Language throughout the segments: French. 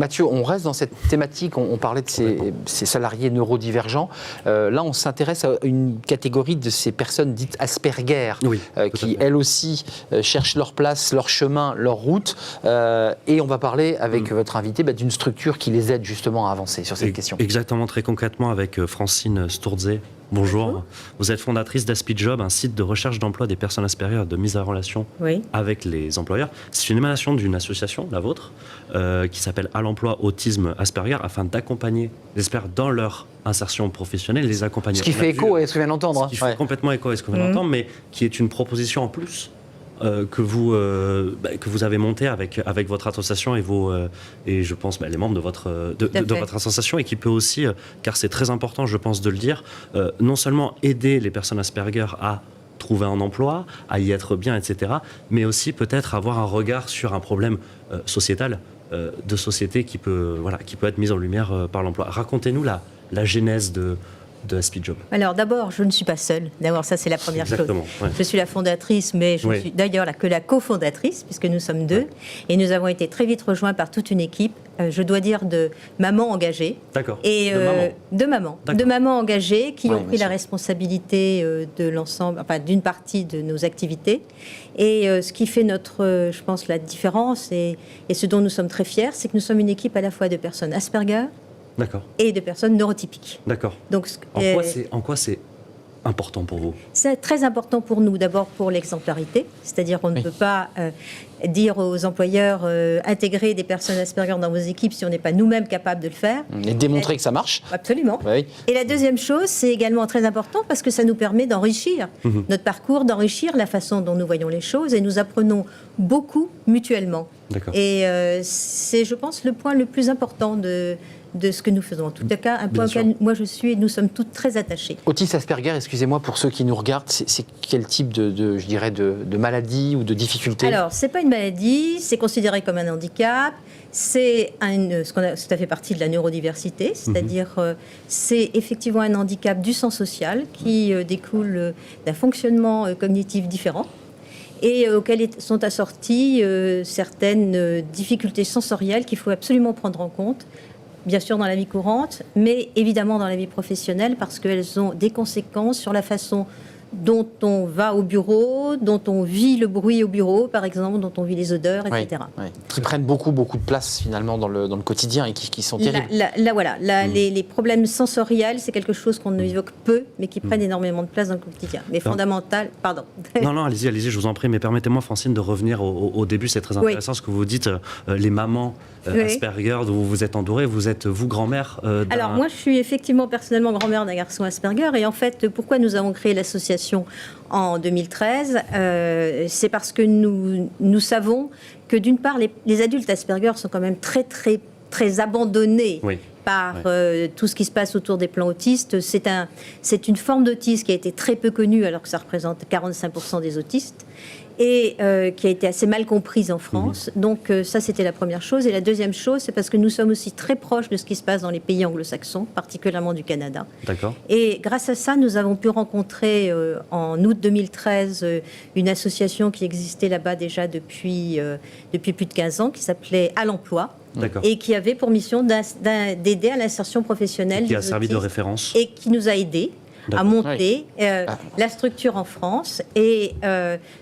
Mathieu, on reste dans cette thématique, on parlait de ces salariés neurodivergents. Là, on s'intéresse à une catégorie de ces personnes dites Asperger, qui elles aussi cherchent leur place, leur chemin, leur route. Et on va parler avec votre invité d'une structure qui les aide justement à avancer sur cette question. Exactement, très concrètement avec Francine Stourdze. Bonjour. Vous êtes fondatrice d'AspiJob, un site de recherche d'emploi des personnes Asperger, de mise en relation avec les employeurs. C'est une émanation d'une association, la vôtre, qui s'appelle À l'emploi Autisme Asperger, afin d'accompagner les Asperger dans leur insertion professionnelle, les accompagner. Ce qui fait écho à ce que vient d'entendre. Ce qui fait complètement écho à ce que vient d'entendre, mais qui est une proposition en plus que vous avez monté avec votre association et je pense les membres de votre association, et qui peut aussi, car c'est très important je pense de le dire, non seulement aider les personnes Asperger à trouver un emploi, à y être bien, etc., mais aussi peut-être avoir un regard sur un problème sociétal, de société qui peut être mis en lumière par l'emploi. Racontez-nous la genèse de AspiJob. Alors d'abord, je ne suis pas seule. D'abord, ça c'est la première chose. Ouais. Je suis la fondatrice, mais je suis d'ailleurs que la cofondatrice, puisque nous sommes deux. Et nous avons été très vite rejoints par toute une équipe, je dois dire de mamans engagées. D'accord. Et de mamans engagées qui ont pris la responsabilité de l'ensemble, d'une partie de nos activités. Et ce qui fait je pense, la différence et ce dont nous sommes très fiers, c'est que nous sommes une équipe à la fois de personnes Asperger, et de personnes neurotypiques. D'accord. Donc, en quoi c'est important pour vous? C'est très important pour nous, d'abord pour l'exemplarité, c'est-à-dire qu'on ne peut pas dire aux employeurs intégrer des personnes Asperger dans vos équipes si on n'est pas nous-mêmes capables de le faire. Et démontrer que ça marche. Absolument. Oui. Et la deuxième chose, c'est également très important parce que ça nous permet d'enrichir notre parcours, d'enrichir la façon dont nous voyons les choses, et nous apprenons beaucoup mutuellement. Et c'est, je pense, le point le plus important de ce que nous faisons. En tout cas, un point auquel moi je suis et nous sommes toutes très attachés. Autisme Asperger, excusez-moi, pour ceux qui nous regardent, c'est quel type de maladie ou de difficulté? Alors, c'est pas une maladie, c'est considéré comme un handicap. Ça fait partie de la neurodiversité, c'est-à-dire c'est effectivement un handicap du sens social qui découle d'un fonctionnement cognitif différent, et auxquels sont assorties certaines difficultés sensorielles qu'il faut absolument prendre en compte, bien sûr dans la vie courante, mais évidemment dans la vie professionnelle, parce qu'elles ont des conséquences sur la façon dont on va au bureau, dont on vit le bruit au bureau, par exemple, dont on vit les odeurs, etc. Qui prennent beaucoup de place, finalement, dans le quotidien et qui sont terribles. Les problèmes sensoriels, c'est quelque chose qu'on évoque peu, mais qui prennent énormément de place dans le quotidien. Mais fondamental, pardon. Non, allez-y, je vous en prie, mais permettez-moi, Francine, de revenir au début, c'est très intéressant ce que vous dites, les mamans Asperger, dont vous êtes entourée, vous êtes, vous, grand-mère Alors, moi, je suis effectivement, personnellement, grand-mère d'un garçon Asperger, et en fait, pourquoi nous avons créé l'association en 2013, c'est parce que nous savons que d'une part, les adultes Asperger sont quand même très, très, très abandonnés par tout ce qui se passe autour des plans autistes. C'est une forme d'autisme qui a été très peu connue, alors que ça représente 45% des autistes, et qui a été assez mal comprise en France. Donc ça, c'était la première chose. Et la deuxième chose, c'est parce que nous sommes aussi très proches de ce qui se passe dans les pays anglo-saxons, particulièrement du Canada. Et grâce à ça, nous avons pu rencontrer en août 2013 une association qui existait là-bas déjà depuis plus de 15 ans, qui s'appelait À l'emploi. Et qui avait pour mission d'aider à l'insertion professionnelle. Qui a servi de référence. Et qui nous a aidés à monter la structure en France. Et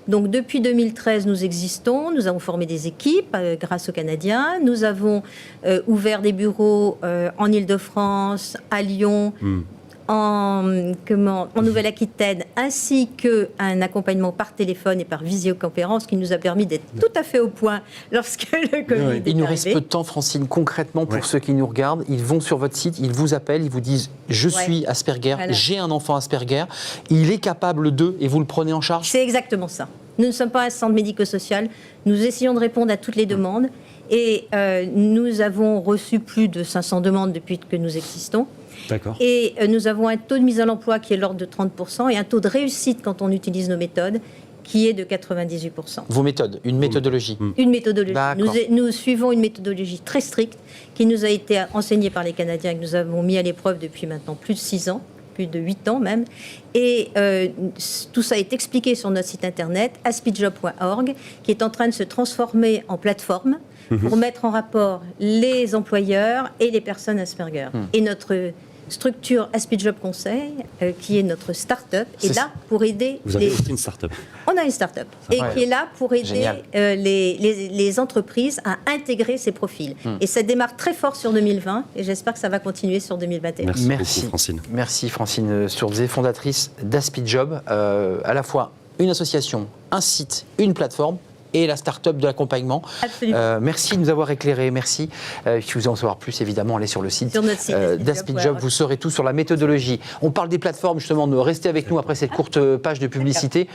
donc depuis 2013, nous existons, nous avons formé des équipes grâce aux Canadiens, nous avons ouvert des bureaux en Île-de-France, à Lyon, en Nouvelle-Aquitaine, ainsi qu'un accompagnement par téléphone et par visioconférence qui nous a permis d'être tout à fait au point lorsque le Covid est Il nous arrivé. reste peu de temps, Francine. Concrètement, pour ceux qui nous regardent, ils vont sur votre site, ils vous appellent, ils vous disent « Je suis Asperger, j'ai un enfant Asperger, il est capable de… » et vous le prenez en charge? C'est exactement ça. Nous ne sommes pas un centre médico-social. Nous essayons de répondre à toutes les demandes. Et nous avons reçu plus de 500 demandes depuis que nous existons. Et nous avons un taux de mise à l'emploi qui est de l'ordre de 30% et un taux de réussite quand on utilise nos méthodes qui est de 98%. Vos méthodes, une méthodologie. Une méthodologie. Nous suivons une méthodologie très stricte qui nous a été enseignée par les Canadiens et que nous avons mis à l'épreuve depuis maintenant plus de 6 ans. plus de 8 ans même. Et tout ça est expliqué sur notre site internet, aspijob.org, qui est en train de se transformer en plateforme pour mettre en rapport les employeurs et les personnes Asperger. Et notre structure Aspijob Conseil, qui est notre start-up, est là pour aider... Vous avez aussi une start-up. On a une start-up, et qui est là pour aider les entreprises à intégrer ces profils. Et ça démarre très fort sur 2020, et j'espère que ça va continuer sur 2021. Merci beaucoup, Francine. Merci Francine Sturze, fondatrice d'Aspijob, à la fois une association, un site, une plateforme, et la start-up de l'accompagnement. Merci de nous avoir éclairés, merci. Si vous voulez en savoir plus, évidemment, allez sur le site, d'Aspijob, vous saurez tout sur la méthodologie. On parle des plateformes, justement, restez avec nous après cette courte page de publicité.